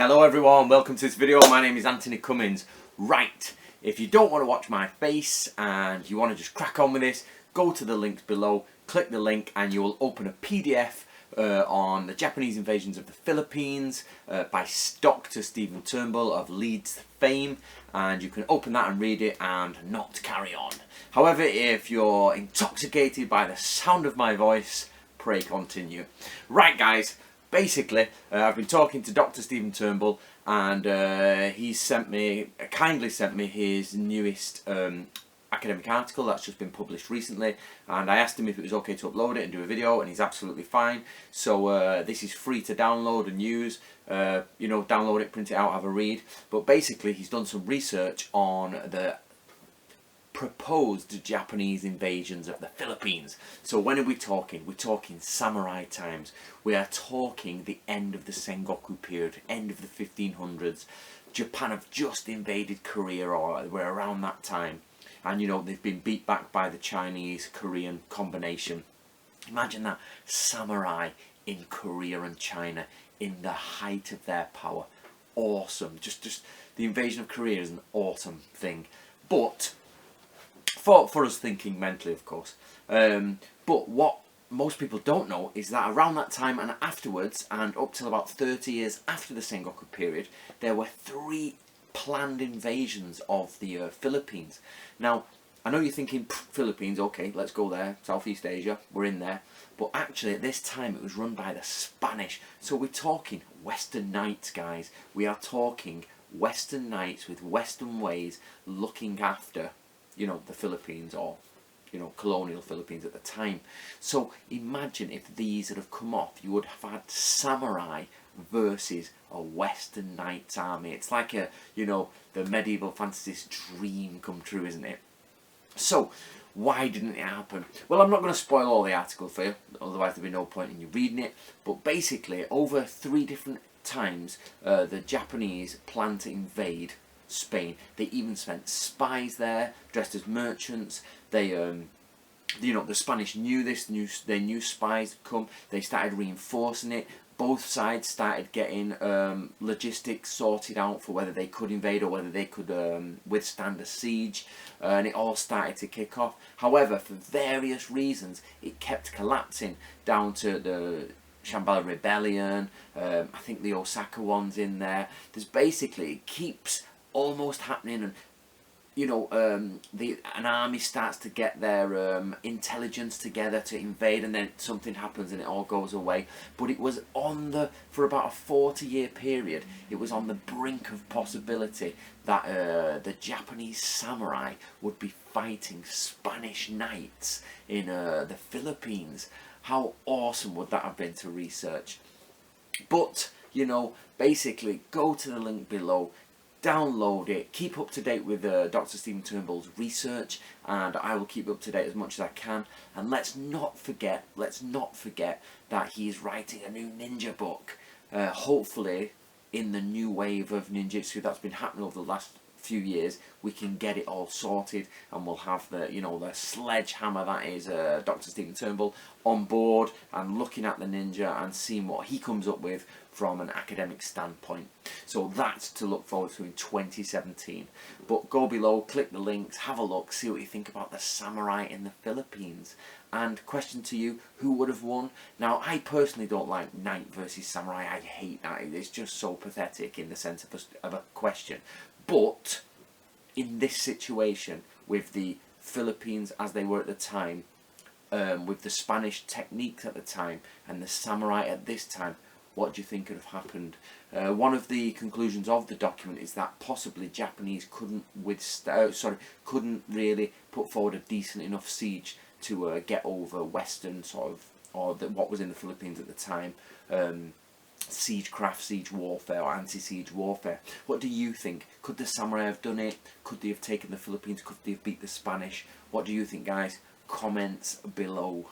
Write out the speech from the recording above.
Hello everyone, welcome to this video. My name is Anthony Cummins. Right, if you don't want to watch my face and you want to just crack on with this, go to the links below, click the link and you will open a PDF on the Japanese invasions of the Philippines by Dr. Stephen Turnbull of Leeds fame, and you can open that and read it and not carry on. However, if you're intoxicated by the sound of my voice, pray continue. Right guys, basically, I've been talking to Dr. Stephen Turnbull, and he's kindly sent me his newest academic article that's just been published recently, and I asked him if it was okay to upload it and do a video, and he's absolutely fine. So this is free to download and use. You know, download it, print it out, have a read. But basically, he's done some research on the proposed Japanese invasions of the Philippines. So when are we talking? We're talking samurai times. We are talking the end of the Sengoku period, end of the 1500s. Japan have just invaded Korea, or we're around that time. And you know, they've been beat back by the Chinese-Korean combination. Imagine that, samurai in Korea and China in the height of their power. Awesome. Just the invasion of Korea is an awesome thing. But for us thinking mentally, of course. But what most people don't know is that around that time and afterwards, and up till about 30 years after the Sengoku period, there were 3 planned invasions of the Philippines. Now, I know you're thinking, Philippines, okay, let's go there, Southeast Asia, we're in there. But actually, at this time, it was run by the Spanish. So we're talking Western Knights, guys. We are talking Western Knights with Western ways looking after, you know, the Philippines, or, you know, colonial Philippines at the time. So imagine if these had have come off, you would have had samurai versus a Western Knights army. It's like a, you know, the medieval fantasy's dream come true, isn't it? So why didn't it happen? Well, I'm not going to spoil all the article for you, otherwise there'd be no point in you reading it. But basically, over 3 different times, the Japanese planned to invade Spain. They even sent spies there, dressed as merchants. They, you know, the Spanish knew this. They knew spies had come. They started reinforcing it. Both sides started getting logistics sorted out for whether they could invade or whether they could withstand a siege, and it all started to kick off. However, for various reasons, it kept collapsing down to the Shambhala Rebellion. I think the Osaka one's in there. There's basically, it keeps almost happening, and you know, an army starts to get their intelligence together to invade, and then something happens and it all goes away. But it was for about a 40-year period, it was on the brink of possibility that the Japanese samurai would be fighting Spanish knights in the Philippines. How awesome would that have been to research? But, you know, basically, go to the link below, download it, keep up to date with Dr. Stephen Turnbull's research, and I will keep up to date as much as I can. And let's not forget that he's writing a new ninja book, hopefully in the new wave of ninjutsu that's been happening over the last few years. We can get it all sorted, and we'll have the, you know, the sledgehammer that is Dr. Stephen Turnbull on board and looking at the ninja and seeing what he comes up with from an academic standpoint. So that's to look forward to in 2017. But go below, click the links, have a look, see what you think about the samurai in the Philippines. And question to you, who would have won? Now, I personally don't like knight versus samurai. I hate that. It's just so pathetic in the sense of a question. But in this situation, with the Philippines as they were at the time, with the Spanish techniques at the time, and the samurai at this time, what do you think could have happened? One of the conclusions of the document is that possibly Japanese couldn't really put forward a decent enough siege to get over Western what was in the Philippines at the time. Siegecraft, siege warfare, or anti-siege warfare. What do you think? Could the samurai have done it? Could they have taken the Philippines? Could they have beat the Spanish? What do you think, guys? Comments below.